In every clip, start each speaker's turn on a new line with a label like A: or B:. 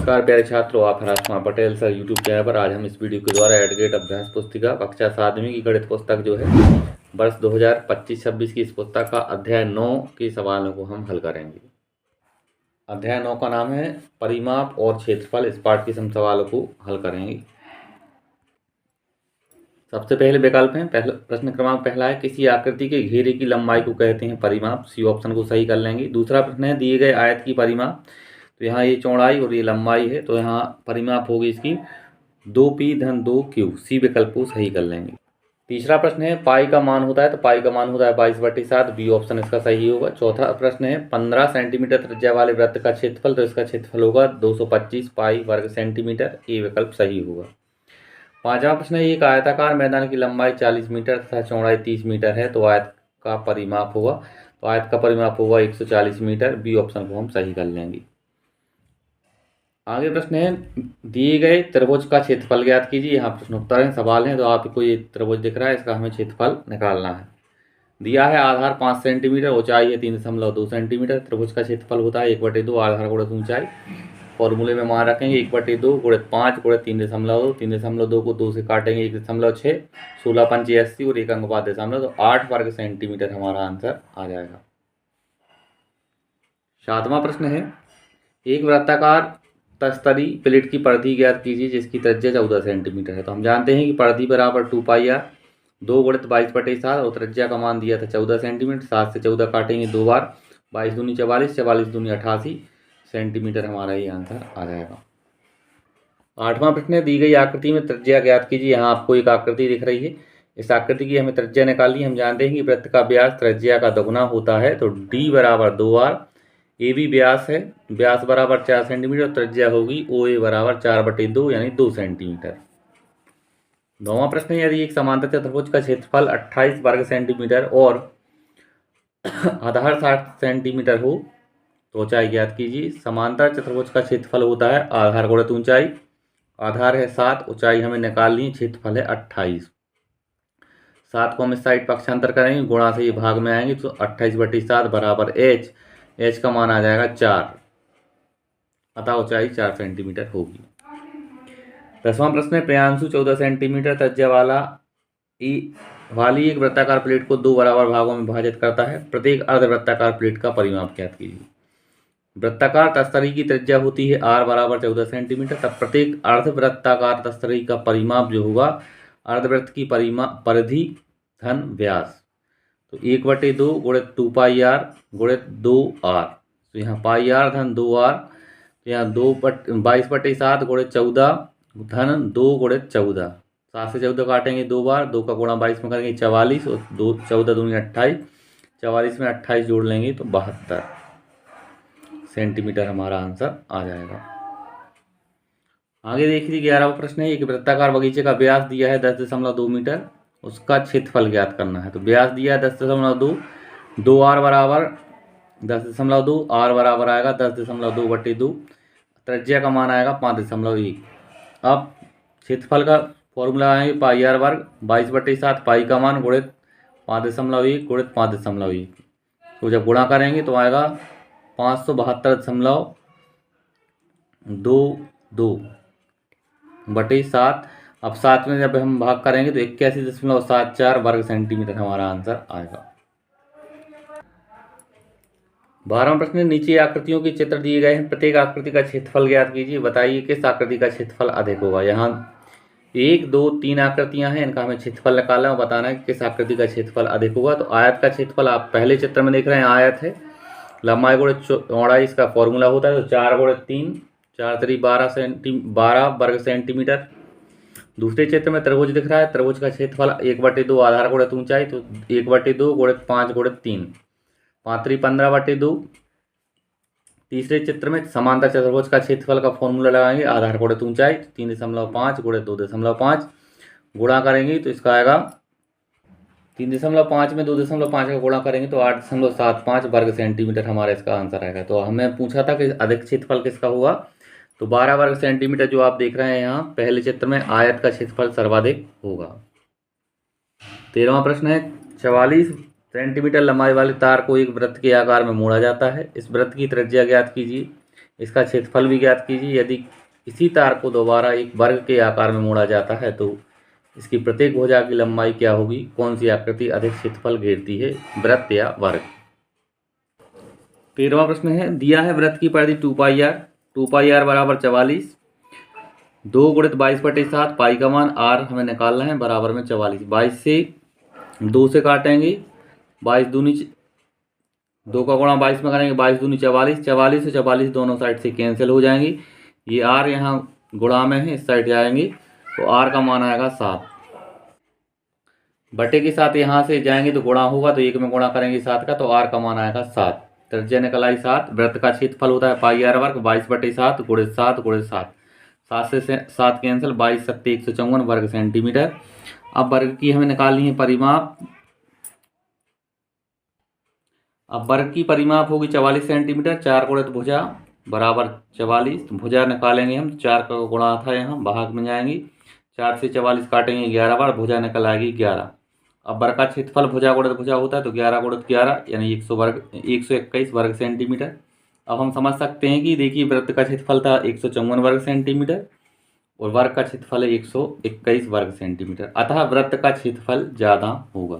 A: नमस्कार प्यारे छात्रों, आप Haraj Kumar Patel sir YouTube channel पर। आज हम इस वीडियो के द्वारा एडगेट अभ्यास पुस्तिका कक्षा 7वीं की गणित पुस्तक जो है वर्ष 2025-26 की इस पुस्तक का अध्याय 9 के सवालों को हम हल करेंगे। अध्याय 9 का नाम है परिमाप और क्षेत्रफल। इस पाठ के हम सवालों को हल करेंगे। सबसे पहले विकल्प है, पहला प्रश्न क्रमांक पहला है, किसी आकृति के घेरे की लंबाई को कहते हैं परिमाप। सी ऑप्शन को सही कर लेंगे। दूसरा प्रश्न है, दिए गए आयत की परिमाप, तो यहाँ ये चौड़ाई और ये लंबाई है, तो यहाँ परिमाप होगी इसकी 2p/2q। सी विकल्प को सही कर लेंगे। तीसरा प्रश्न है, पाई का मान होता है, तो पाई का मान होता है 22/7। बी ऑप्शन इसका सही होगा। चौथा प्रश्न है, 15 सेंटीमीटर त्रिज्या वाले वृत्त का क्षेत्रफल, तो इसका क्षेत्रफल होगा 225 पाई वर्ग सेंटीमीटर। ए विकल्प सही होगा। पांचवा प्रश्न है, एक आयताकार मैदान की लंबाई 40 मीटर तथा चौड़ाई 30 मीटर है, तो आयत का परिमाप होगा, तो आयत का परिमाप होगा 140 मीटर। बी ऑप्शन को हम सही कर लेंगे। आगे प्रश्न है, दिए गए त्रिभुज का क्षेत्रफल ज्ञात कीजिए। यहाँ प्रश्नोत्तर है, सवाल है, तो आपको ये त्रिभुज दिख रहा है, इसका हमें क्षेत्रफल निकालना है। दिया है आधार 5 सेंटीमीटर, ऊंचाई है 3.2 सेंटीमीटर। त्रिभुज का क्षेत्रफल होता है 1/2 आधार गुणित ऊंचाई। फॉर्मूले में मान रखेंगे 1/2 गुणित 5 गुणित 3.2। 3.2 को 2 से काटेंगे 1.6, 16×5 80 और 1 अंक बाद 8 वर्ग सेंटीमीटर हमारा आंसर आ जाएगा। सातवां प्रश्न है, एक वृत्ताकार तस्तरी प्लेट की परिधि ज्ञात कीजिए जिसकी त्रिज्या 14 सेंटीमीटर है। तो हम जानते हैं कि परिधि बराबर 2πr, 2 गुणित 22/7 और त्रिज्या का मान दिया था 14 सेंटीमीटर। 7 से 14 काटेंगे 2 बार, 22 दूनी 44, 44 दूनी 88 सेंटीमीटर हमारा ये आंसर आ जाएगा। आठवां प्रश्न है, दी गई आकृति में त्रिज्या ज्ञात कीजिए। यहाँ आपको एक आकृति दिख रही है, इस आकृति की हमें त्रिज्या निकालनी है। हम जानते हैं कि वृत्त का व्यास त्रिज्या का दोगुना होता है, तो d बराबर 2r। ए भी व्यास है, व्यास बराबर 4 सेंटीमीटर, त्रिज्या होगी OA बराबर 4/2 यानी 2 सेंटीमीटर। नौवां प्रश्न है, यदि एक समांतर चतुर्भुज का क्षेत्रफल 28 वर्ग सेंटीमीटर और आधार 60 सेंटीमीटर हो तो ऊंचाई ज्ञात कीजिए। समांतर चतुर्भुज का क्षेत्रफल होता है आधार गुणित ऊंचाई। आधार है 7, ऊंचाई हमें निकालनी है, क्षेत्रफल है 28। 7 को हम इस साइड पक्षांतर करेंगे, गुणा से ये भाग में आएंगे, तो 28/7 बराबर h। h का मान आ जाएगा 4, अतः ऊंचाई 4 सेंटीमीटर होगी। 10वां प्रश्न है, प्रियांशु 14 सेंटीमीटर त्रिज्या वाली एक वृत्ताकार प्लेट को 2 बराबर भागों में विभाजित करता है। प्रत्येक अर्धवृत्ताकार प्लेट का परिमाप ज्ञात कीजिए। वृत्ताकार तस्तरी की त्रिज्या होती है r बराबर 14 सेंटीमीटर, तब प्रत्येक अर्धवृत्ताकार तस्तरी का परिमाप जो होगा अर्धवृत्त की परिधि धन व्यास, तो 1/2 गुणित 2πr गुणित 2r। तो यहाँ πr धन 2r, तो यहाँ 22/7 गुणित 14 धन 2 गुणित 14। 7 से 14 काटेंगे 2 बार, 2 का गुणा 22 में करेंगे 44 और 14 दूनी 28, 44 में 28 जोड़ लेंगे तो 72 सेंटीमीटर हमारा आंसर आ जाएगा। आगे देखिए 11वां प्रश्न है, एक वृत्ताकार बगीचे का व्यास दिया है 10.2 मीटर, उसका क्षेत्रफल ज्ञात करना है। तो व्यास दिया है 10.2, 2r बराबर 10.2, r बराबर आएगा 10.2/2, त्रिज्या का मान आएगा 5.1। अब क्षेत्रफल का फॉर्मूला आएंगे πr वर्ग 22/7, पाई का मान गुणित 5.1 गुणित 5.1, तो जब गुणा करेंगे तो आएगा 572/7। अब 7 में जब हम भाग करेंगे तो 81.74 वर्ग सेंटीमीटर हमारा आंसर आएगा। 12वां प्रश्न, नीचे आकृतियों के चित्र दिए गए हैं, प्रत्येक आकृति का क्षेत्रफल ज्ञात कीजिए। बताइए किस आकृति का क्षेत्रफल अधिक होगा। यहाँ 1, 2, 3 आकृतियां हैं, इनका हमें क्षेत्रफल निकालना है और बताना है कि किस आकृति का क्षेत्रफल अधिक होगा। तो आयत का क्षेत्रफल आप पहले चित्र में देख रहे हैं, आयत है, लंबाई गुणित चौड़ाई इसका फॉर्मूला होता है, तो 4 गुणित 3, 4 3 12 वर्ग सेंटीमीटर। दूसरे चित्र में त्रिभुज दिख रहा है, त्रिभुज का क्षेत्रफल 1/2 आधार गुणित ऊंचाई, तो 1/2 गुणित 5 गुणित 3, 5 3 15/2। तीसरे चित्र में समांतर चतुर्भुज का क्षेत्रफल का फॉर्मूला लगाएंगे, आधार गुणित ऊंचाई 3.5 गुणित 2.5, गुणा करेंगे तो इसका आएगा 3.5 में 2.5 का गुणा करेंगे तो 8.75 वर्ग सेंटीमीटर हमारा इसका आंसर आएगा। तो हमें पूछा था कि अधिक क्षेत्रफल किसका होगा, तो 12 वर्ग सेंटीमीटर जो आप देख रहे हैं यहाँ पहले चित्र में, आयत का क्षेत्रफल सर्वाधिक होगा। 13वां प्रश्न है, 44 सेंटीमीटर लंबाई वाले तार को एक वृत्त के आकार में मोड़ा जाता है। इस वृत्त की त्रिज्या ज्ञात कीजिए। इसका क्षेत्रफल भी ज्ञात कीजिए। यदि इसी तार को दोबारा एक वर्ग के आकार में मोड़ा जाता है तो इसकी प्रत्येक भुजा की लंबाई क्या होगी? कौन सी आकृति अधिक क्षेत्रफल घेरती है, वृत्त या वर्ग? 13वां प्रश्न है, दिया है वृत्त की परिधि 2πr बराबर 44, 2 गुणित 22/7, पाई का मान r हमें निकालना है, बराबर में 44। 22 से 2 से काटेंगे, 22 दूनी 2 का गुणा 22 में करेंगे, 22 दूनी 44, 44 से 44 दोनों साइड से कैंसिल हो जाएंगी। ये r यहाँ गुणा में है, इस साइड जाएंगे तो r का मान आएगा 7। बटे के साथ यहाँ से जाएंगे तो गुणा होगा, तो 1 में गुणा करेंगे 7 का, तो r का मान आएगा 7। त्रिज्या निकल आई 7। वृत्त का क्षेत्रफल होता है पाई r वर्ग 22/7 गुणित 7 गुणित 7, 7 से 7 कैंसिल, 22 सत्ते 154 वर्ग सेंटीमीटर। अब वर्ग की हमें निकालनी है परिमाप। अब वर्ग की परिमाप होगी 44 सेंटीमीटर। 4 गुणित भुजा बराबर 44, तो भुजा निकालेंगे हम, 4 का गुणा था यहाँ, भाग में जाएंगी, 4 से 44 काटेंगे 11 बार, भुजा निकल आएगी 11। अब वर्ग का क्षेत्रफल भुजा गुणित भुजा होता है, तो 11 गुणित 11 यानी 121 वर्ग सेंटीमीटर। अब हम समझ सकते हैं कि देखिए वृत्त का क्षेत्रफल था 154 वर्ग सेंटीमीटर और वर्ग का क्षेत्रफल है 121 वर्ग सेंटीमीटर, अतः वृत्त का क्षेत्रफल ज़्यादा होगा।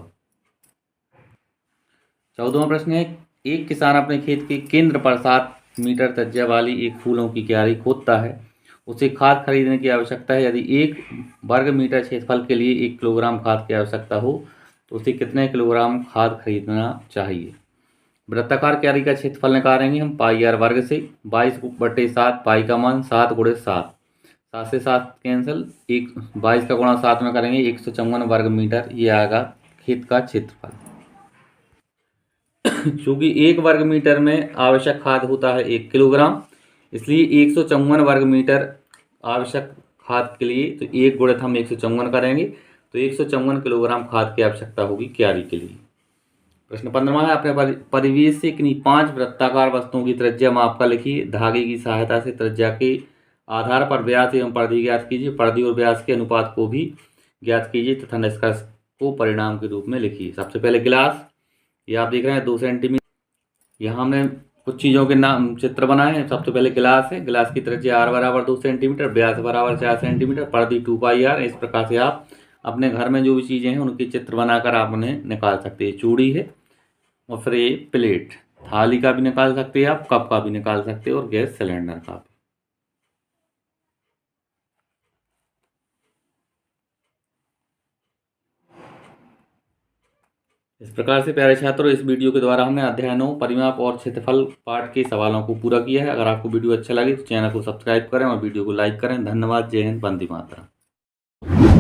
A: 14वां प्रश्न है, एक किसान अपने खेत के केंद्र पर 7 मीटर त्रिज्या वाली एक फूलों की क्यारी खोदता है। उसे खाद खरीदने की आवश्यकता है। यदि 1 वर्ग मीटर क्षेत्रफल के लिए 1 किलोग्राम खाद की आवश्यकता हो तो उसे कितने किलोग्राम खाद खरीदना चाहिए? वृत्ताकार क्यारी का क्षेत्रफल निकालेंगे हम पाई r वर्ग से, 22/7, पाई का मान 7 गुणित 7, 7 से 7 कैंसिल, 22 का गुणा 7 में करेंगे 154 वर्ग मीटर, ये आएगा खेत का क्षेत्रफल। चूँकि 1 वर्ग मीटर में आवश्यक खाद होता है 1 किलोग्राम, इसलिए 154 वर्ग मीटर आवश्यक खाद के लिए, तो 1 गुणित हम 154 करेंगे तो 154 किलोग्राम खाद की आवश्यकता होगी क्यारी के लिए। प्रश्न 15वां है, अपने परिवेश से किन्हीं 5 वृत्ताकार वस्तुओं की त्रिज्या माप कर लिखिए। धागे की सहायता से त्रिज्या के आधार पर व्यास एवं परिधि ज्ञात कीजिए। परिधि और व्यास के अनुपात को भी ज्ञात कीजिए तथा निष्कर्ष को परिणाम के रूप में लिखिए। सबसे पहले गिलास, ये आप देख रहे हैं 2 सेंटीमीटर। यहाँ हमने कुछ चीज़ों के नाम चित्र बनाए हैं। सबसे पहले गिलास है, गिलास की त्रिज्या r बराबर 2 सेंटीमीटर, व्यास बराबर 4 सेंटीमीटर, परिधि 2πr। इस प्रकार से आप अपने घर में जो भी चीज़ें हैं उनके चित्र बनाकर आप उन्हें निकाल सकते हैं। चूड़ी है और फिर ये प्लेट, थाली का भी निकाल सकते हैं आप, कप का भी निकाल सकते हैं और गैस सिलेंडर का भी। इस प्रकार से प्यारे छात्रों, इस वीडियो के द्वारा हमने अध्याय 9 परिमाप और क्षेत्रफल पाठ के सवालों को पूरा किया है। अगर आपको वीडियो अच्छा लगे तो चैनल को सब्सक्राइब करें और वीडियो को लाइक करें। धन्यवाद। जय हिंद, वंदे मातरम।